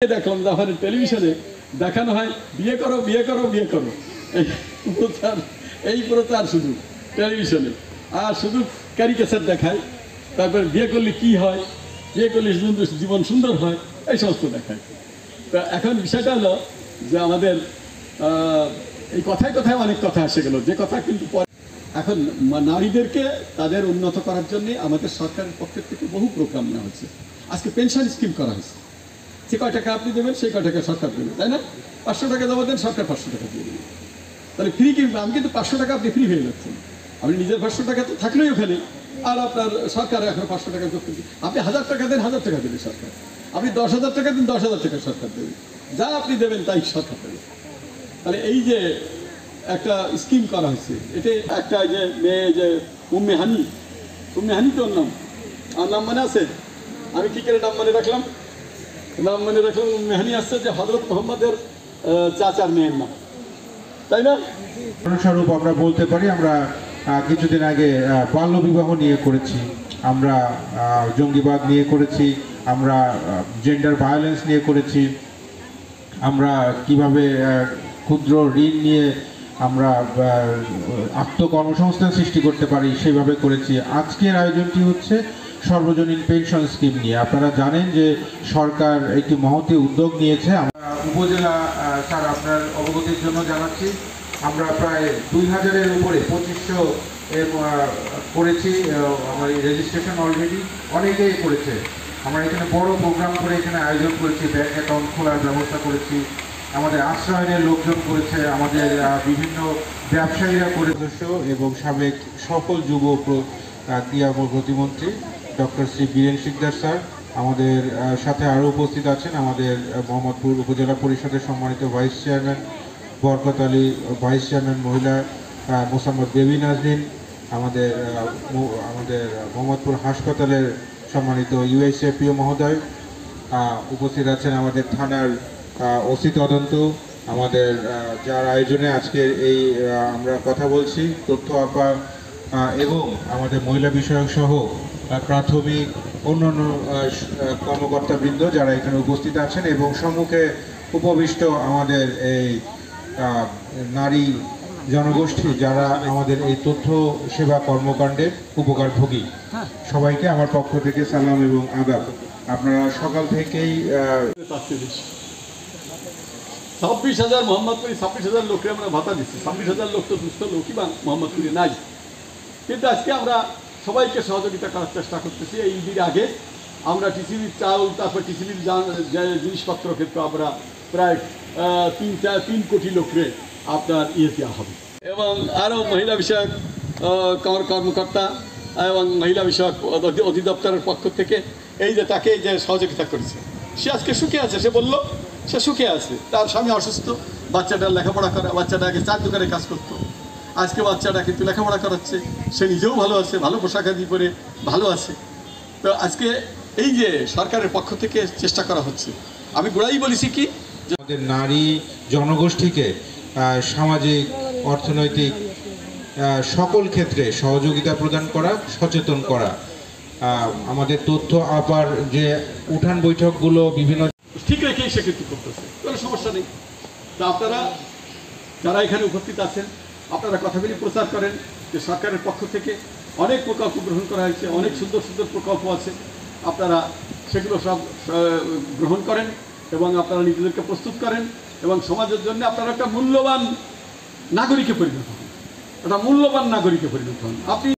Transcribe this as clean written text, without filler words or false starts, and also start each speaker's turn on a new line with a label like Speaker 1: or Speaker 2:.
Speaker 1: দেখলাম যে আমাদের টেলিভিশনে দেখানো হয় বিয়ে করো বিয়ে করো বিয়ে করো, এই প্রচার শুধু টেলিভিশনে, আর শুধু ক্যারিকেচার দেখায়। তারপর বিয়ে করলে কি হয়, বিয়ে করলে জীবন সুন্দর হয়, এই সমস্ত দেখায়। তা এখন বিষয়টা হলো যে আমাদের এই কথায় কথায় অনেক কথা এসে গেল, যে কথা কিন্তু এখন নারীদেরকে তাদের উন্নত করার জন্য আমাদের সরকারের পক্ষের থেকে বহু প্রোগ্রাম নেওয়া হচ্ছে। আজকে পেনশন স্কিম করা হয়েছে, যে কয় টাকা আপনি দেবেন সেই কয় টাকা সরকার দেবে, তাই না? 500 টাকা জমা দেন, সরকার 500 টাকা দিয়ে দেবে। তাহলে ফ্রি কি? আমি কিন্তু 500 টাকা আপনি ফ্রি হয়ে যাচ্ছেন। আপনি নিজের 500 টাকা তো থাকলেই ওখানে, আর আপনার সরকার এখন 500 টাকা যোগ করবে। আপনি 1000 টাকা দেন, 1000 টাকা দেবে সরকার। আপনি 10,000 টাকা দেন, 10,000 টাকা সরকার দেবে। যা আপনি দেবেন তাই সরকার দেবে। তাহলে এই যে একটা স্কিম করা হয়েছে, এটা একটা যে মেয়ে যে উম্মে হানি তো নাম, আর নাম মনে আছে? আমি কি করে নাম মনে রাখলাম? নাম মনে রাখলাম উম্মে হানি আসছে যে হযরত মুহাম্মদের চাচার মেয়ের নাম, তাই না?
Speaker 2: স্বরূপ আমরা বলতে পারি, আমরা কিছুদিন আগে বাল্য বিবাহ নিয়ে করেছি, আমরা জঙ্গিবাদ নিয়ে করেছি, আমরা জেন্ডার ভায়োলেন্স নিয়ে করেছি, আমরা কিভাবে ক্ষুদ্র ঋণ নিয়ে আমরা আত্মকর্মসংস্থান সৃষ্টি করতে পারি সেভাবে করেছি। আজকের আয়োজনটি হচ্ছে সর্বজনীন পেনশন স্কিম নিয়ে। আপনারা জানেন যে সরকার একটি মহতী উদ্যোগ নিয়েছে। উপজেলা স্যার আপনার অবগতির জন্য জানাচ্ছি, আমরা প্রায় 2000-এর উপরে 2500 করেছি। আমার রেজিস্ট্রেশন অলরেডি অনেকেই করেছে। আমরা এখানে বড় প্রোগ্রাম করে এখানে আয়োজন করেছি, ব্যাংক অ্যাকাউন্ট খোলার ব্যবস্থা করেছি, আমাদের আশ্রয়নের লোকজন করেছে, আমাদের বিভিন্ন ব্যবসায়ীরা করে, সদস্য এবং সাবেক সকল যুব ক্রীড়া প্রতিমন্ত্রী ডক্টর শ্রী বীরেন শিকদার স্যার, আমাদের সাথে আরও উপস্থিত আছেন আমাদের মোহাম্মদপুর উপজেলা পরিষদের সম্মানিত ভাইস চেয়ারম্যান বরকত আলী, ভাইস চেয়ারম্যান মহিলা মোসাম্মদ দেবী নাজনীন, আমাদের মোহাম্মদপুর হাসপাতালের সম্মানিত ইউএসএপিও মহোদয়, উপস্থিত আছেন আমাদের থানার ওসি তদন্ত, আমাদের যার আয়োজনে আজকের এই আমরা কথা বলছি তথ্য আপা, এবং আমাদের মহিলা বিষয়ক সহ প্রাথমিক অন্যান্য কর্মকর্তাবৃন্দ যারা এখানে উপস্থিত আছেন, এবং সম্মুখে উপবিষ্ট আমাদের এই নারী জনগোষ্ঠী যারা আমাদের এই তথ্য সেবা কর্মকাণ্ডের উপকারভোগী, সবাইকে আমার পক্ষ থেকে সালাম এবং আদাব। আপনারা সকাল থেকেই
Speaker 1: 26,000 মোহাম্মদপুরে 26,000 লোককে আমরা ভাতা দিচ্ছি। 26,000 লোক তো দুস্থ লোকই বা মোহাম্মদপুরে নাই, কিন্তু আজকে আমরা সবাইকে সহযোগিতা করার চেষ্টা করতেছি। এই ঈদের আগে আমরা টিসিবির চাউল, তারপর টিসিবির জিনিসপত্র ক্ষেত্রে আমরা প্রায় 3 কোটি লোকরে আপনার দেওয়া হবে। এবং আরও মহিলা বিষয়ক কর্মকর্তা এবং মহিলা বিষয়ক অধিদপ্তরের পক্ষ থেকে এই যে তাকে যে সহযোগিতা করেছে, সে আজকে সুখে আছে। সে বলল সে সুখে আছে, তার স্বামী অসুস্থ, বাচ্চাটার লেখাপড়া করা, বাচ্চাটা আগে 4 দোকানে কাজ করতো, আজকে বাচ্চাটা কিন্তু লেখাপড়া করাচ্ছে, সে নিজেও ভালো আছে, ভালো পোশাক আদি পরে ভালো আছে। তো আজকে এই যে সরকারের পক্ষ থেকে চেষ্টা করা হচ্ছে, আমি গোড়াই বলেছি কি,
Speaker 2: আমাদের নারী জনগোষ্ঠীকে সামাজিক, অর্থনৈতিক সকল ক্ষেত্রে সহযোগিতা প্রদান করা, সচেতন করা। আমাদের তথ্য আপার যে উঠান বৈঠকগুলো বিভিন্ন
Speaker 1: ঠিক রেখেই সে কিন্তু করতেছে, কোনো সমস্যা নেই। তা আপনারা যারা এখানে উপস্থিত আছেন, আপনারা কথাগুলি প্রচার করেন যে সরকারের পক্ষ থেকে অনেক প্রকল্প গ্রহণ করা হয়েছে, অনেক সুন্দর সুন্দর প্রকল্প আছে, আপনারা সেগুলো সব গ্রহণ করেন এবং আপনারা নিজেদেরকে প্রস্তুত করেন এবং সমাজের জন্য আপনারা একটা মূল্যবান নাগরিকে পরিণত হন, আপনি